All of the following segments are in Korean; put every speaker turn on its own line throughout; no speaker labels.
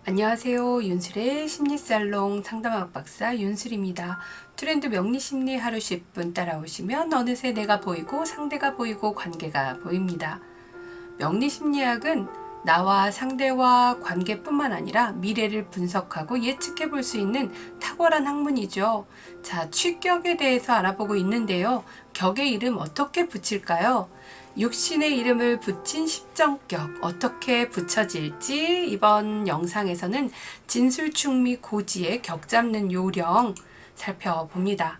안녕하세요. 윤술의 심리살롱 상담학 박사 윤술입니다. 트렌드 명리심리 하루 10분 따라오시면 어느새 내가 보이고 상대가 보이고 관계가 보입니다. 명리심리학은 나와 상대와 관계뿐만 아니라 미래를 분석하고 예측해 볼 수 있는 탁월한 학문이죠. 자, 취격에 대해서 알아보고 있는데요. 격의 이름 어떻게 붙일까요? 육신의 이름을 붙인 십정격 어떻게 붙여질지 이번 영상에서는 진술충미 고지의 격 잡는 요령 살펴봅니다.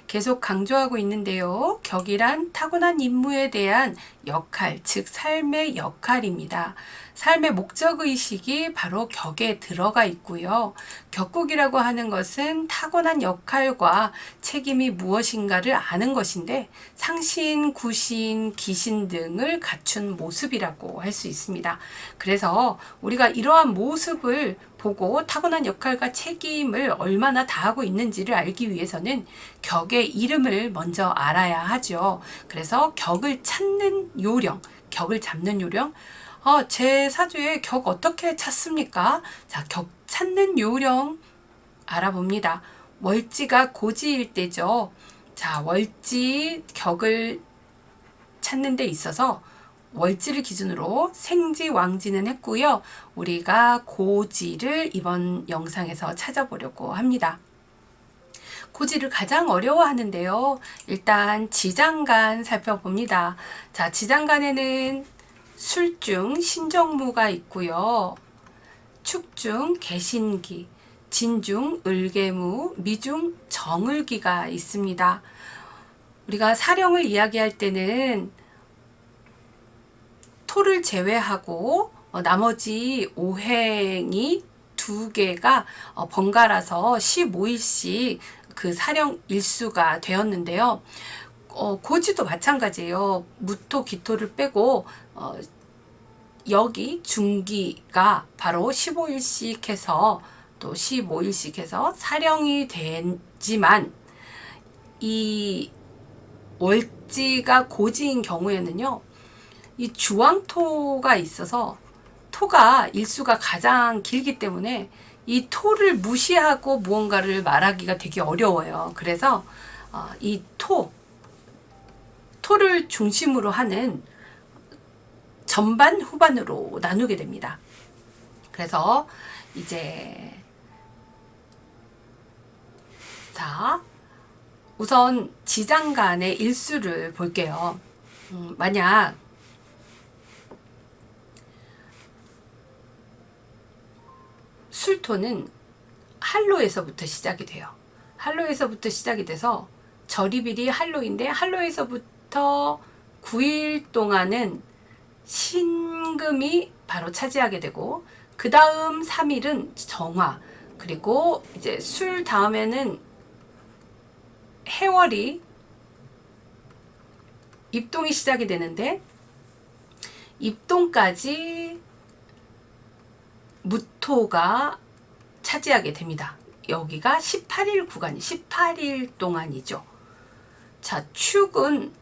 계속 강조하고 있는데요. 격이란 타고난 임무에 대한 역할, 즉 삶의 역할입니다. 삶의 목적의식이 바로 격에 들어가 있고요. 격국이라고 하는 것은 타고난 역할과 책임이 무엇인가를 아는 것인데 상신, 구신, 기신 등을 갖춘 모습이라고 할 수 있습니다. 그래서 우리가 이러한 모습을 보고 타고난 역할과 책임을 얼마나 다하고 있는지를 알기 위해서는 격의 이름을 먼저 알아야 하죠. 그래서 격을 찾는 요령, 격을 잡는 요령. 제 사주에 격 어떻게 찾습니까? 자, 격 찾는 요령 알아봅니다. 월지가 고지일 때죠. 자, 월지 격을 찾는 데 있어서 월지를 기준으로 생지, 왕지는 했고요. 우리가 고지를 이번 영상에서 찾아보려고 합니다. 고지를 가장 어려워하는데요. 일단 지장간 살펴봅니다. 자, 지장간에는 술중 신정무가 있고요. 축중 개신기, 진중 을개무, 미중 정을기가 있습니다. 우리가 사령을 이야기할 때는 토를 제외하고 나머지 오행이 두 개가 번갈아서 15일씩 그 사령 일수가 되었는데요. 고지도 마찬가지예요. 무토, 기토를 빼고 여기 중기가 바로 15일씩 해서 또 15일씩 해서 사령이 되지만 이 월지가 고지인 경우에는요. 이 주왕토가 있어서 토가 일수가 가장 길기 때문에 이 토를 무시하고 무언가를 말하기가 되게 어려워요. 그래서 이 토를 중심으로 하는 전반 후반으로 나누게 됩니다. 그래서 이제 자, 우선 지장간의 일수를 볼게요. 만약 술토는 할로에서부터 시작이 돼요. 할로에서부터 시작이 돼서 절입일이 할로인데 할로에서부터 9일 동안은 신금이 바로 차지하게 되고 그 다음 3일은 정화, 그리고 이제 술 다음에는 해월이 입동이 시작이 되는데 입동까지 무토가 차지하게 됩니다. 여기가 18일 구간이 18일 동안이죠. 자, 축토는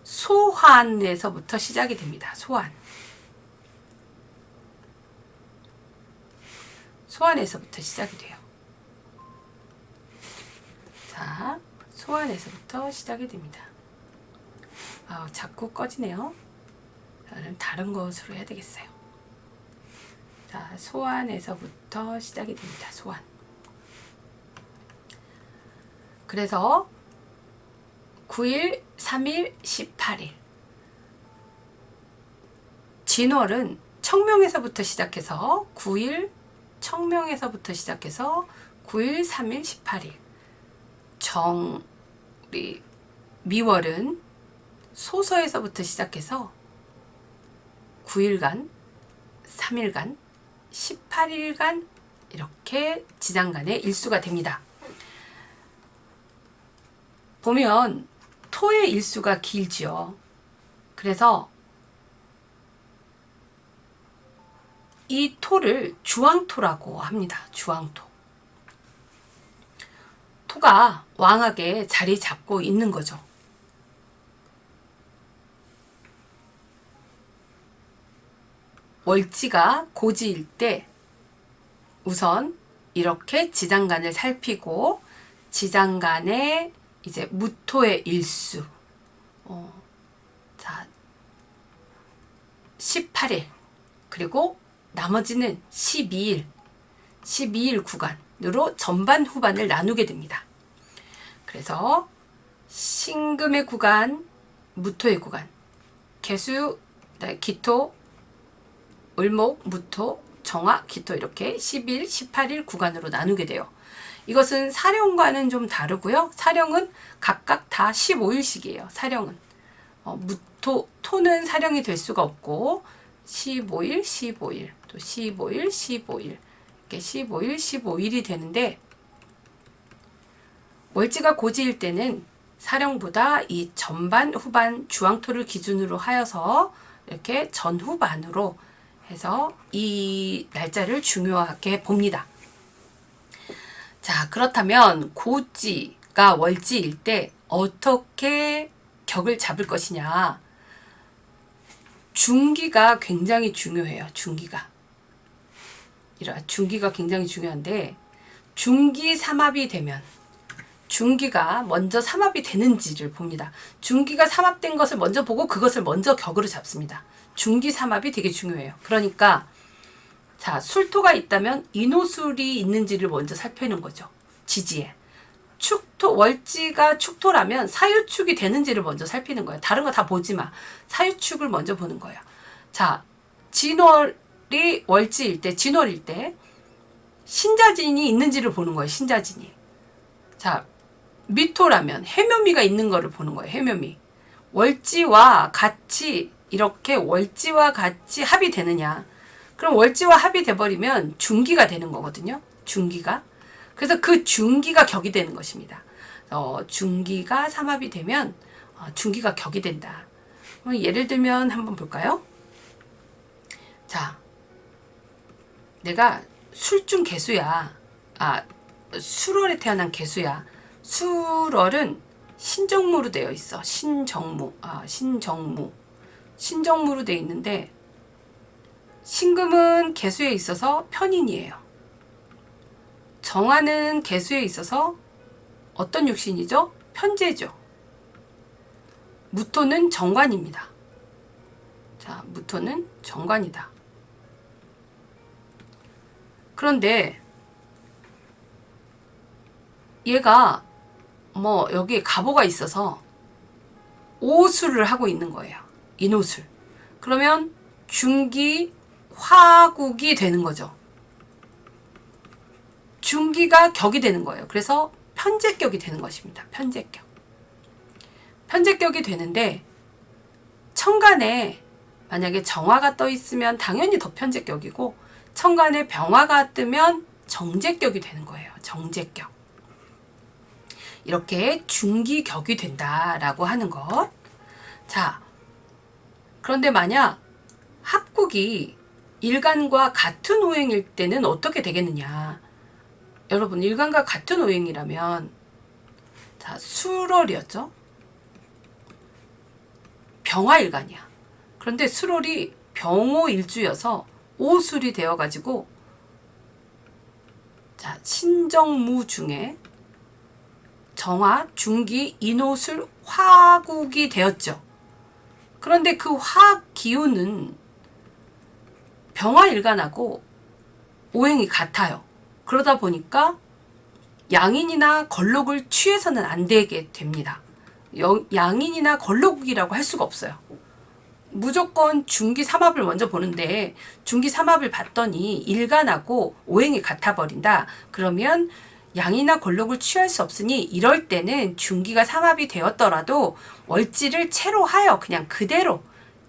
소환에서부터 시작이 됩니다. 소환에서부터 시작이 돼요. 자, 소환에서부터 시작이 됩니다. 자꾸 꺼지네요. 그럼 다른 것으로 해야 되겠어요. 자, 소환에서부터 시작이 됩니다. 소환. 그래서 9일, 3일, 18일. 진월은 청명에서부터 시작해서 9일, 청명에서부터 시작해서 9일, 3일, 18일. 우리 미월은 소서에서부터 시작해서 9일간, 3일간, 18일간 이렇게 지장간의 일수가 됩니다. 보면 토의 일수가 길지요. 그래서 이 토를 주왕토라고 합니다. 주왕토. 토가 왕하게 자리 잡고 있는 거죠. 월지가 고지일 때 우선 이렇게 지장간을 살피고 지장간에 이제 무토의 일수 자 18일 그리고 나머지는 12일 구간으로 전반 후반을 나누게 됩니다. 그래서 신금의 구간, 무토의 구간, 개수, 기토, 을목, 무토, 정화, 기토 이렇게 10일, 18일 구간으로 나누게 돼요. 이것은 사령과는 좀 다르고요. 사령은 각각 다 15일씩이에요. 사령은. 토는 사령이 될 수가 없고 15일, 15일, 또 15일, 15일 이렇게 15일, 15일이 되는데 월지가 고지일 때는 사령보다 이 전반, 후반 주황토를 기준으로 하여서 이렇게 전후반으로 해서 이 날짜를 중요하게 봅니다. 자, 그렇다면 고지가 월지일 때 어떻게 격을 잡을 것이냐. 중기가 굉장히 중요해요. 중기가 굉장히 중요한데 중기 삼합이 되면 중기가 먼저 삼합이 되는지를 봅니다. 중기가 삼합된 것을 먼저 보고 그것을 먼저 격으로 잡습니다. 중기 삼합이 되게 중요해요. 그러니까 자, 술토가 있다면 인호술이 있는지를 먼저 살펴는 거죠. 지지에. 축토, 월지가 축토라면 사유축이 되는지를 먼저 살피는 거예요. 다른 거 다 보지 마. 사유축을 먼저 보는 거예요. 자, 진월이 월지일 때, 진월일 때 신자진이 있는지를 보는 거예요. 신자진이. 자, 미토라면 해묘미가 있는 거를 보는 거예요. 해묘미. 월지와 같이 이렇게 월지와 같이 합이 되느냐. 그럼 월지와 합이 돼버리면 중기가 되는 거거든요. 중기가. 그래서 그 중기가 격이 되는 것입니다. 중기가 삼합이 되면 중기가 격이 된다. 예를 들면 한번 볼까요? 자, 내가 술중 개수야. 술월에 태어난 개수야. 술월은 신정무로 되어 있어. 신정무. 신정무로 되어 있는데 신금은 개수에 있어서 편인이에요. 정화는 개수에 있어서 어떤 육신이죠? 편재죠. 무토는 정관입니다. 자, 무토는 정관이다. 그런데 얘가 여기에 가보가 있어서 오술을 하고 있는 거예요. 인오술. 그러면 중기 화국이 되는 거죠. 중기가 격이 되는 거예요. 그래서 편재격이 되는 것입니다. 편재격. 편재격이 되는데 천간에 만약에 정화가 떠 있으면 당연히 더 편재격이고 천간에 병화가 뜨면 정재격이 되는 거예요. 정재격. 이렇게 중기격이 된다라고 하는 것. 자, 그런데 만약 합국이 일간과 같은 오행일 때는 어떻게 되겠느냐. 여러분, 일간과 같은 오행이라면 자, 술월이었죠. 병화일간이야. 그런데 술월이 병호일주여서 오술이 되어가지고 자, 신정무 중에 정화, 중기, 인오술, 화국이 되었죠. 그런데 그 화기운은 병화일간하고 오행이 같아요. 그러다 보니까 양인이나 걸록을 취해서는 안 되게 됩니다. 양인이나 걸록이라고 할 수가 없어요. 무조건 중기 삼합을 먼저 보는데 중기 삼합을 봤더니 일간하고 오행이 같아 버린다. 그러면 양이나 걸록을 취할 수 없으니 이럴 때는 중기가 삼합이 되었더라도 월지를 채로 하여 그냥 그대로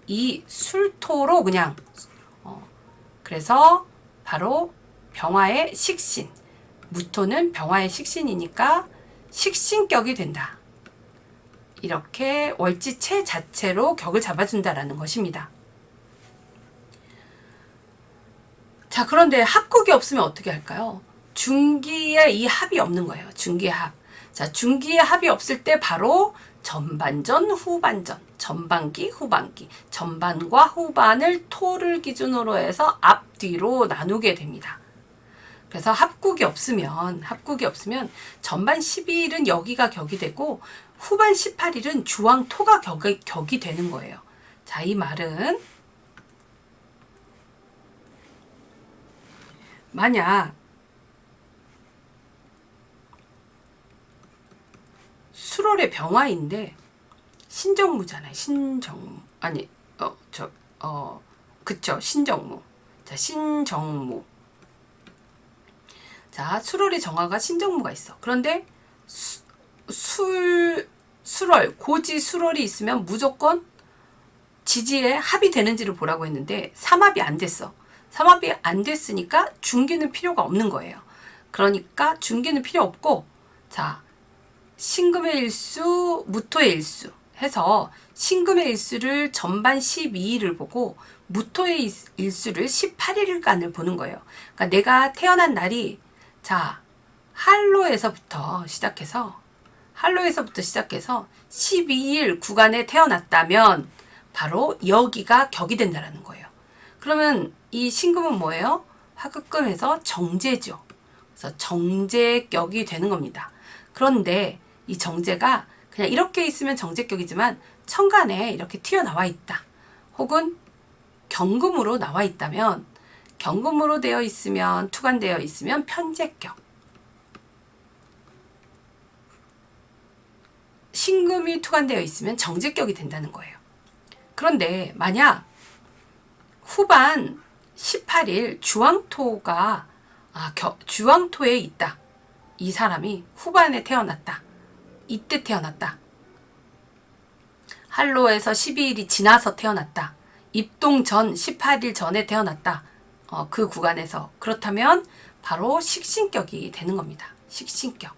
이 술토로 그냥 그래서 바로 병화의 식신, 무토는 병화의 식신이니까 식신격이 된다. 이렇게 월지체 자체로 격을 잡아준다라는 것입니다. 자, 그런데 합국이 없으면 어떻게 할까요? 중기에 이 합이 없는 거예요. 중기의 합. 자, 중기의 합이 없을 때 바로 전반전, 후반전, 전반기, 후반기, 전반과 후반을 토를 기준으로 해서 앞뒤로 나누게 됩니다. 그래서 합국이 없으면 전반 12일은 여기가 격이 되고 후반 18일은 주왕 토가 격이 되는 거예요. 자, 이 말은 만약 수월의 병화인데 신정무잖아요. 신정무. 아니, 그쵸. 신정무. 자, 신정무. 자, 수월의 정화가 신정무가 있어. 그런데 수월, 고지 수월이 있으면 무조건 지지에 합이 되는지를 보라고 했는데 삼합이 안 됐어. 삼합이 안 됐으니까 중기는 필요가 없는 거예요. 그러니까 중기는 필요 없고, 자, 신금의 일수, 무토의 일수 해서 신금의 일수를 전반 12일을 보고 무토의 일수를 18일간을 보는 거예요. 그러니까 내가 태어난 날이 자, 한로에서부터 시작해서 12일 구간에 태어났다면 바로 여기가 격이 된다라는 거예요. 그러면 이 신금은 뭐예요? 화급금에서 정제죠. 그래서 정제격이 되는 겁니다. 그런데 이 정제가 그냥 이렇게 있으면 정제격이지만 천간에 이렇게 튀어나와 있다. 혹은 경금으로 나와 있다면, 경금으로 되어 있으면, 투간되어 있으면 편제격. 신금이 투간되어 있으면 정제격이 된다는 거예요. 그런데 만약 후반 18일 주왕토가 주왕토에 있다. 이 사람이 후반에 태어났다. 이때 태어났다. 한로에서 12일이 지나서 태어났다. 입동 전 18일 전에 태어났다. 그 구간에서. 그렇다면 바로 식신격이 되는 겁니다. 식신격.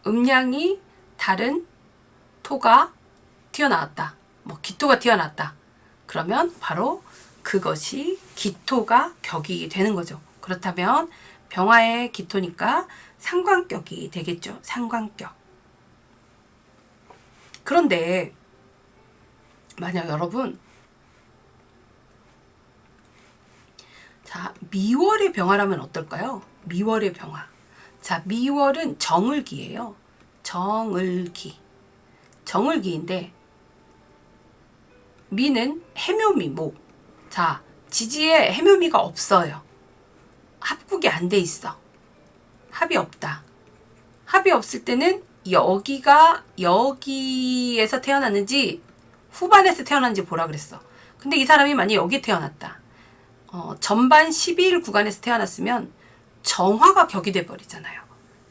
음양이 다른 토가 튀어나왔다. 기토가 튀어나왔다. 그러면 바로 그것이 기토가 격이 되는 거죠. 그렇다면 병화의 기토니까 상관격이 되겠죠. 상관격. 그런데 만약 여러분 자, 미월의 병화라면 어떨까요? 미월의 병화. 자, 미월은 정을기예요. 정을기. 정을기인데 미는 해묘미, 목. 자, 지지에 해묘미가 없어요. 합국이 안 돼 있어. 합이 없다. 합이 없을 때는 여기에서 태어났는지 후반에서 태어났는지 보라 그랬어. 근데 이 사람이 만약 여기 태어났다. 전반 12일 구간에서 태어났으면 정화가 격이 돼버리잖아요.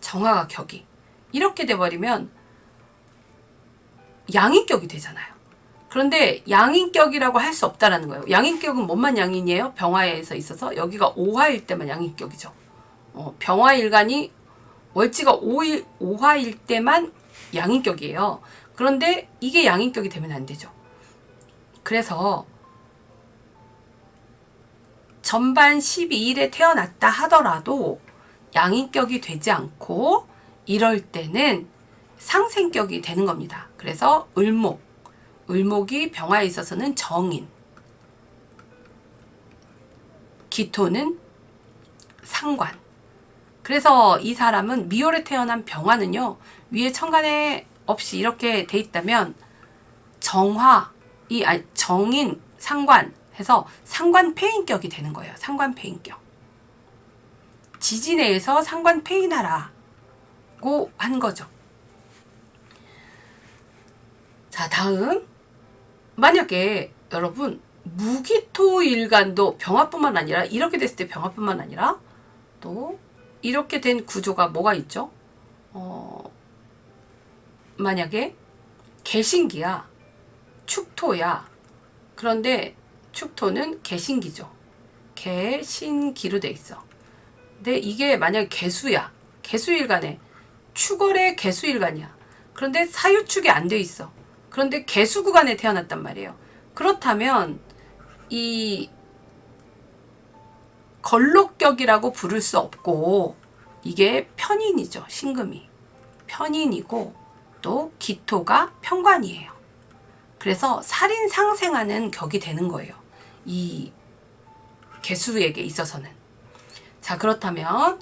정화가 격이. 이렇게 돼버리면 양인격이 되잖아요. 그런데 양인격이라고 할 수 없다라는 거예요. 양인격은 뭔만 양인이에요? 병화에서 있어서 여기가 오화일 때만 양인격이죠. 병화일간이 월지가 5화일 때만 양인격이에요. 그런데 이게 양인격이 되면 안 되죠. 그래서 전반 12일에 태어났다 하더라도 양인격이 되지 않고 이럴 때는 상생격이 되는 겁니다. 그래서 을목이 병화에 있어서는 정인, 기토는 상관. 그래서 이 사람은 미월에 태어난 병화는요, 위에 천간에 없이 이렇게 돼 있다면 정인, 상관 해서 상관폐인격이 되는 거예요. 상관폐인격. 지지내에서 상관폐인하라고 한 거죠. 자, 다음. 만약에 여러분 무기토일간도 병화뿐만 아니라 이렇게 됐을 때 병화뿐만 아니라 또 이렇게 된 구조가 뭐가 있죠? 만약에 개신기야, 축토야. 그런데 축토는 개신기죠. 개신기로 돼 있어. 근데 이게 만약에 개수야, 개수일간에 축월의 개수일간이야. 그런데 사유축이 안 돼 있어. 그런데 개수 구간에 태어났단 말이에요. 그렇다면 이 걸록격이라고 부를 수 없고 이게 편인이죠. 신금이. 편인이고 또 기토가 편관이에요. 그래서 살인 상생하는 격이 되는 거예요. 이 개수에게 있어서는. 자, 그렇다면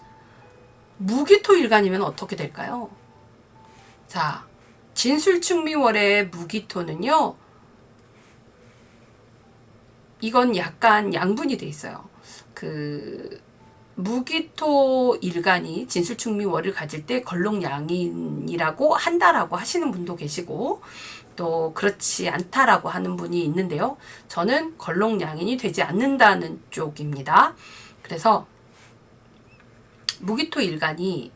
무기토일간이면 어떻게 될까요? 자, 진술충미월의 무기토는요, 이건 약간 양분이 돼 있어요. 무기토 일간이 진술충미월을 가질 때 걸록양인이라고 한다라고 하시는 분도 계시고, 또 그렇지 않다라고 하는 분이 있는데요. 저는 걸록양인이 되지 않는다는 쪽입니다. 그래서 무기토 일간이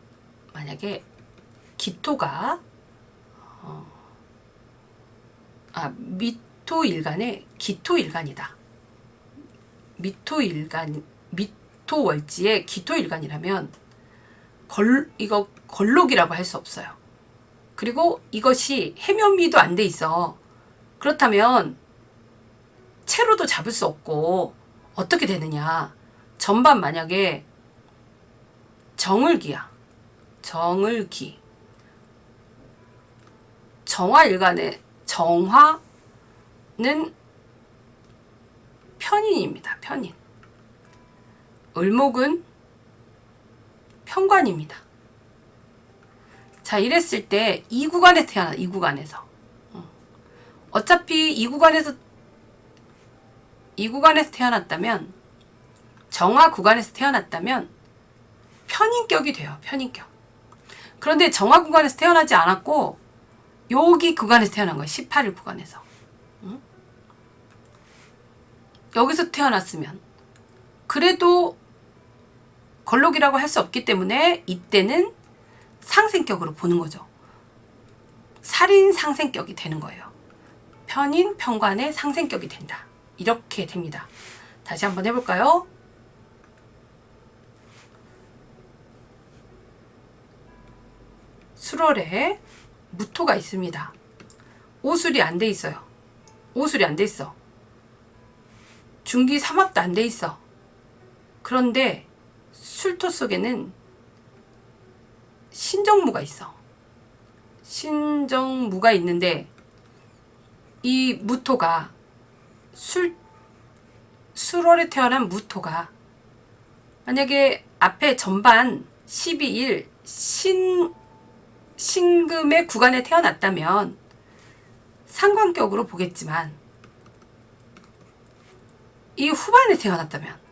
만약에 기토가 미토 일간의 기토 일간이다. 미토 월지의 기토 일간이라면 이거 걸록이라고 할 수 없어요. 그리고 이것이 해면미도 안 돼 있어. 그렇다면 채로도 잡을 수 없고 어떻게 되느냐. 전반 만약에 정을기야. 정을기. 정화일간의 정화는 편인입니다. 편인. 을목은 편관입니다. 자, 이랬을 때 이 구간에 태어나, 이 구간에서. 어차피 이 구간에서 태어났다면, 정화 구간에서 태어났다면 편인격이 돼요. 편인격. 그런데 정화 구간에서 태어나지 않았고 여기 구간에서 태어난 거예요. 18일 구간에서. 여기서 태어났으면 그래도 걸록이라고 할 수 없기 때문에 이때는 상생격으로 보는 거죠. 살인 상생격이 되는 거예요. 편인, 편관의 상생격이 된다. 이렇게 됩니다. 다시 한번 해볼까요? 수월에 무토가 있습니다. 오술이 안 돼 있어요. 오술이 안 돼 있어. 중기 삼합도 안 돼 있어. 그런데 술토 속에는 신정무가 있어. 신정무가 있는데 이 무토가 술월에 태어난 무토가 만약에 앞에 전반 12일 신금의 구간에 태어났다면 상관격으로 보겠지만 이 후반에 태어났다면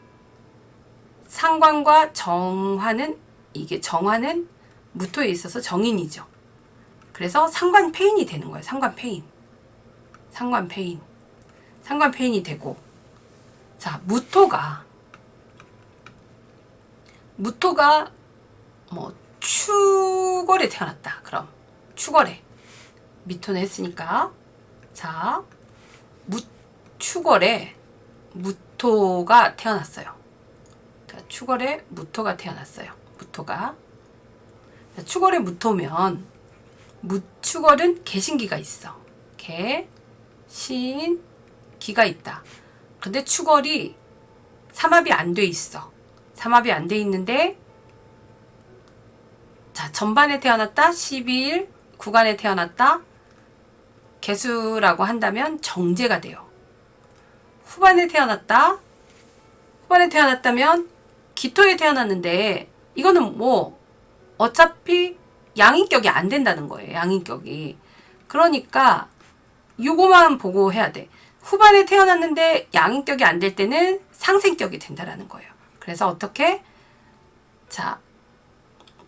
상관과 정화는 정화는 무토에 있어서 정인이죠. 그래서 상관폐인이 되는 거예요. 상관폐인이 되고, 자, 무토가 축월에 태어났다. 그럼 축월에 미토는 했으니까, 자, 축월에 무토가 태어났어요. 축월에 무토가 태어났어요. 축월에 무토면 축월은 개신기가 있어. 개신기가 있다. 근데 축월이 삼합이 안 돼 있어. 삼합이 안 돼 있는데, 자, 전반에 태어났다. 12일 구간에 태어났다. 개수라고 한다면 정제가 돼요. 후반에 태어났다면 기토에 태어났는데 이거는 어차피 양인격이 안 된다는 거예요. 양인격이. 그러니까 요거만 보고 해야 돼. 후반에 태어났는데 양인격이 안 될 때는 상생격이 된다라는 거예요. 그래서 어떻게? 자,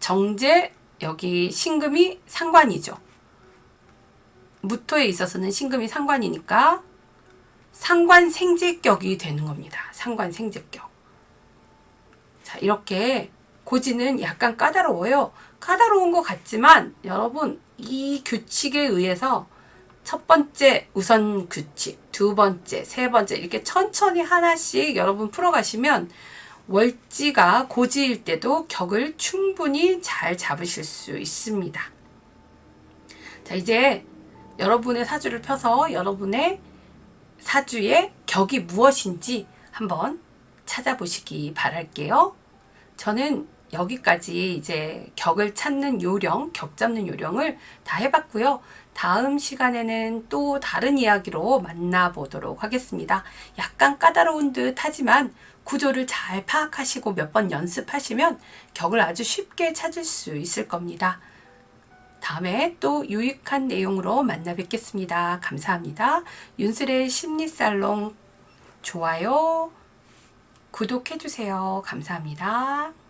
정제, 여기 신금이 상관이죠. 무토에 있어서는 신금이 상관이니까 상관생제격이 되는 겁니다. 상관생제격. 자, 이렇게 고지는 약간 까다로워요. 까다로운 것 같지만 여러분, 이 규칙에 의해서 첫 번째 우선 규칙, 두 번째, 세 번째 이렇게 천천히 하나씩 여러분 풀어가시면 월지가 고지일 때도 격을 충분히 잘 잡으실 수 있습니다. 자, 이제 여러분의 사주를 펴서 여러분의 사주의 격이 무엇인지 한번 찾아보시기 바랄게요. 저는 여기까지 이제 격을 찾는 요령, 격 잡는 요령을 다 해봤고요. 다음 시간에는 또 다른 이야기로 만나보도록 하겠습니다. 약간 까다로운 듯 하지만 구조를 잘 파악하시고 몇 번 연습하시면 격을 아주 쉽게 찾을 수 있을 겁니다. 다음에 또 유익한 내용으로 만나 뵙겠습니다. 감사합니다. 윤슬의 심리살롱 좋아요, 구독해주세요. 감사합니다.